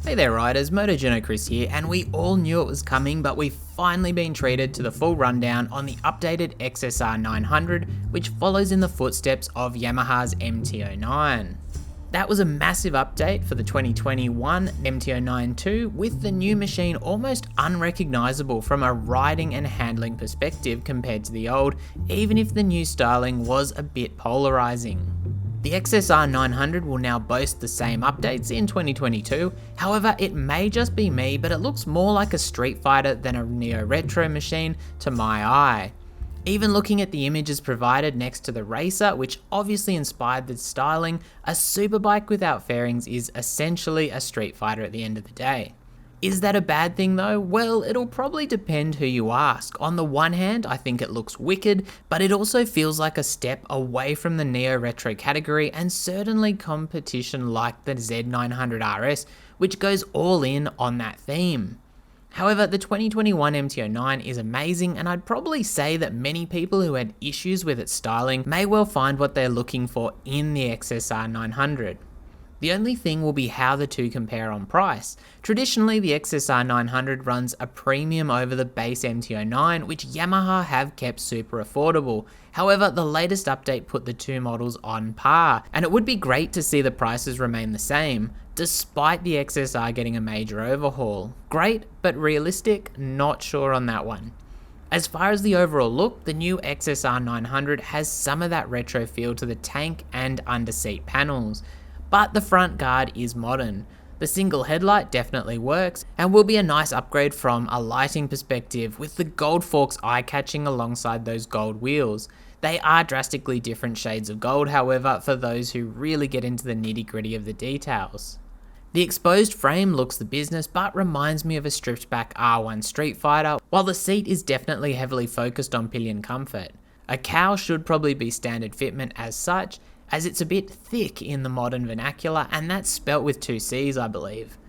Hey there riders, Moto Journo Kris here, and we all knew it was coming, but we've finally been treated to the full rundown on the updated XSR900, which follows in the footsteps of Yamaha's MT09. That was a massive update for the 2021 MT09 with the new machine almost unrecognisable from a riding and handling perspective compared to the old, even if the new styling was a bit polarising. The XSR900 will now boast the same updates in 2022, however it may just be me, but it looks more like a streetfighter than a neo-retro machine to my eye. Even looking at the images provided next to the racer, which obviously inspired the styling, a superbike without fairings is essentially a streetfighter at the end of the day. Is that a bad thing though? Well, it'll probably depend who you ask. On the one hand, I think it looks wicked, but it also feels like a step away from the neo-retro category and certainly competition like the Z900 RS, which goes all in on that theme. However, the 2021 MT09 is amazing, and I'd probably say that many people who had issues with its styling may well find what they're looking for in the XSR900. The only thing will be how the two compare on price. Traditionally, the XSR900 runs a premium over the base MT09, which Yamaha have kept super affordable. However, the latest update put the two models on par, and it would be great to see the prices remain the same, despite the XSR getting a major overhaul. Great, but realistic? Not sure on that one. As far as the overall look, the new XSR900 has some of that retro feel to the tank and underseat panels. But the front guard is modern. The single headlight definitely works and will be a nice upgrade from a lighting perspective, with the gold forks eye-catching alongside those gold wheels. They are drastically different shades of gold, however, for those who really get into the nitty-gritty of the details. The exposed frame looks the business, but reminds me of a stripped back R1 Streetfighter, while the seat is definitely heavily focused on pillion comfort. A cowl should probably be standard fitment as such, as it's a bit thick in the modern vernacular, and that's spelt with two C's, I believe.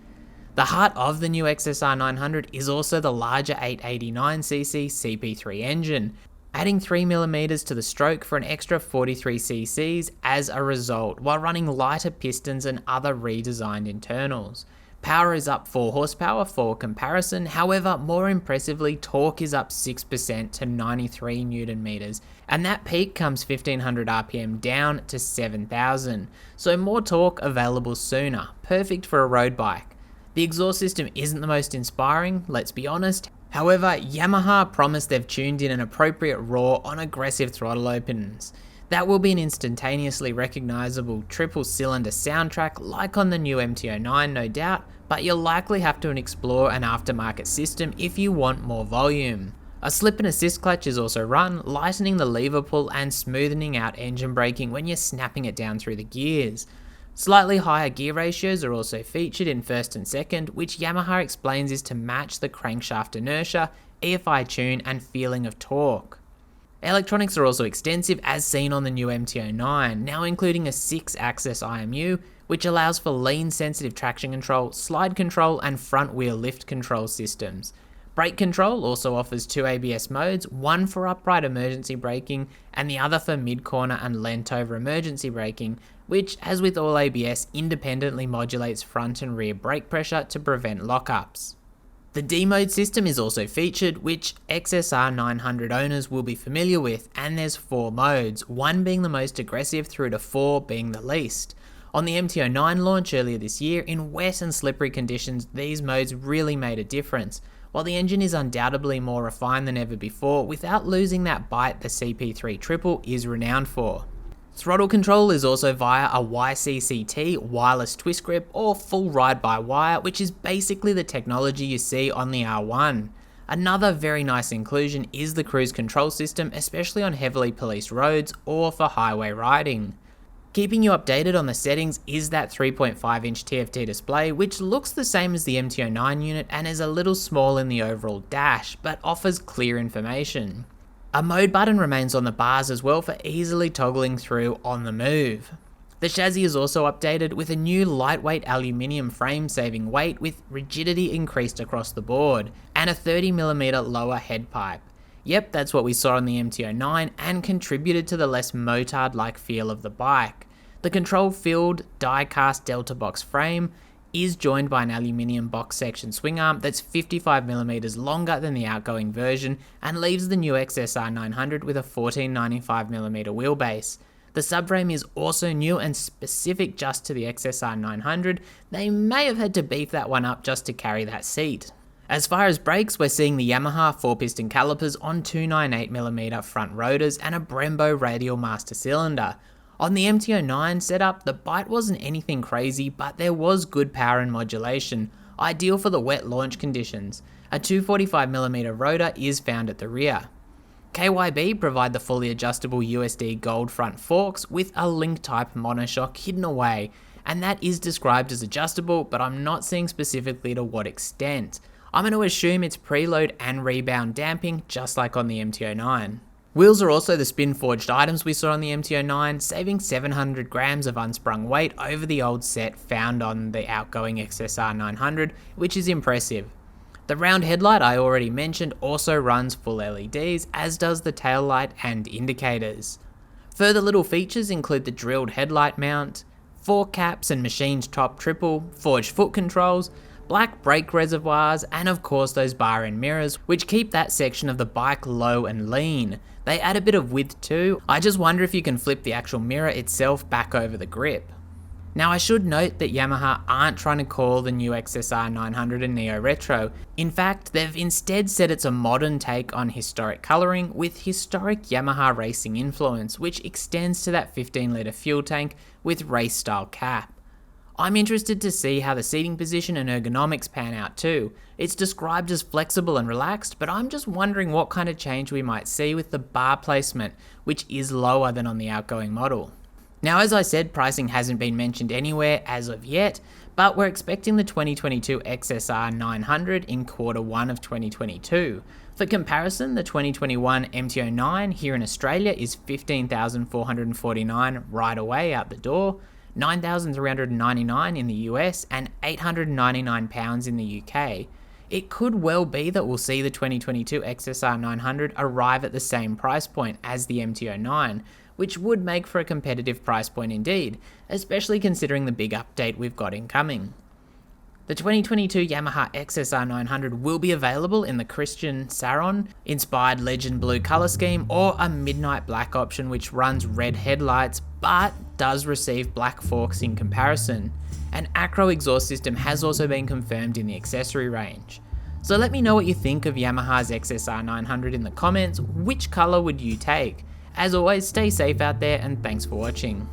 The heart of the new XSR900 is also the larger 889cc CP3 engine, adding 3mm to the stroke for an extra 43cc as a result, while running lighter pistons and other redesigned internals. Power is up 4 horsepower for comparison, however, more impressively, torque is up 6% to 93 Nm, and that peak comes 1500 RPM down to 7000, so more torque available sooner, perfect for a road bike. The exhaust system isn't the most inspiring, let's be honest. However, Yamaha promised they've tuned in an appropriate roar on aggressive throttle openings. That will be an instantaneously recognisable triple-cylinder soundtrack like on the new MT09, no doubt, but you'll likely have to explore an aftermarket system if you want more volume. A slip and assist clutch is also run, lightening the lever pull and smoothing out engine braking when you're snapping it down through the gears. Slightly higher gear ratios are also featured in first and second, which Yamaha explains is to match the crankshaft inertia, EFI tune and feeling of torque. Electronics are also extensive as seen on the new MT09, now including a 6-axis IMU, which allows for lean sensitive traction control, slide control and front wheel lift control systems. Brake control also offers 2 ABS modes, one for upright emergency braking and the other for mid-corner and lent-over emergency braking, which, as with all ABS, independently modulates front and rear brake pressure to prevent lockups. The D-mode system is also featured, which XSR900 owners will be familiar with, and there's 4 modes, 1 being the most aggressive through to 4 being the least. On the MT09 launch earlier this year, in wet and slippery conditions, these modes really made a difference, while the engine is undoubtedly more refined than ever before without losing that bite the CP3 Triple is renowned for. Throttle control is also via a YCCT wireless twist grip or full ride-by-wire, which is basically the technology you see on the R1. Another very nice inclusion is the cruise control system, especially on heavily policed roads or for highway riding. Keeping you updated on the settings is that 3.5-inch TFT display, which looks the same as the MT09 unit and is a little small in the overall dash, but offers clear information. A mode button remains on the bars as well for easily toggling through on the move. The chassis is also updated with a new lightweight aluminium frame saving weight with rigidity increased across the board, and a 30mm lower head pipe. Yep, that's what we saw on the MT09 and contributed to the less motard-like feel of the bike. The control-filled die-cast delta box frame is joined by an aluminium box section swing arm that's 55mm longer than the outgoing version and leaves the new XSR900 with a 1495mm wheelbase. The subframe is also new and specific just to the XSR900. They may have had to beef that one up just to carry that seat. As far as brakes, we're seeing the Yamaha 4-piston calipers on 298mm front rotors and a Brembo radial master cylinder. On the MT09 setup, the bite wasn't anything crazy, but there was good power and modulation, ideal for the wet launch conditions. A 245mm rotor is found at the rear. KYB provide the fully adjustable USD gold front forks with a link type monoshock hidden away, and that is described as adjustable, but I'm not seeing specifically to what extent. I'm going to assume it's preload and rebound damping, just like on the MT09. Wheels are also the spin forged items we saw on the MT09, saving 700 grams of unsprung weight over the old set found on the outgoing XSR900, which is impressive. The round headlight I already mentioned also runs full LEDs, as does the tail light and indicators. Further little features include the drilled headlight mount, 4 caps and machined top triple, forged foot controls, black brake reservoirs, and of course those bar end mirrors, which keep that section of the bike low and lean. They add a bit of width too. I just wonder if you can flip the actual mirror itself back over the grip. Now I should note that Yamaha aren't trying to call the new XSR900 a neo-retro. In fact, they've instead said it's a modern take on historic colouring with historic Yamaha racing influence, which extends to that 15-litre fuel tank with race-style cap. I'm interested to see how the seating position and ergonomics pan out too. It's described as flexible and relaxed, but I'm just wondering what kind of change we might see with the bar placement, which is lower than on the outgoing model. Now, as I said, pricing hasn't been mentioned anywhere as of yet, but we're expecting the 2022 XSR900 in Q1 of 2022. For comparison, the 2021 MT09 here in Australia is $15,449 right away out the door, $9,399 in the US, and £899 in the UK. It could well be that we'll see the 2022 XSR900 arrive at the same price point as the MT09, which would make for a competitive price point indeed, especially considering the big update we've got incoming. The 2022 Yamaha XSR900 will be available in the Christian Saron inspired legend blue colour scheme, or a midnight black option which runs red headlights but does receive black forks in comparison. An acro exhaust system has also been confirmed in the accessory range. So let me know what you think of Yamaha's XSR900 in the comments. Which colour would you take? As always, stay safe out there and thanks for watching.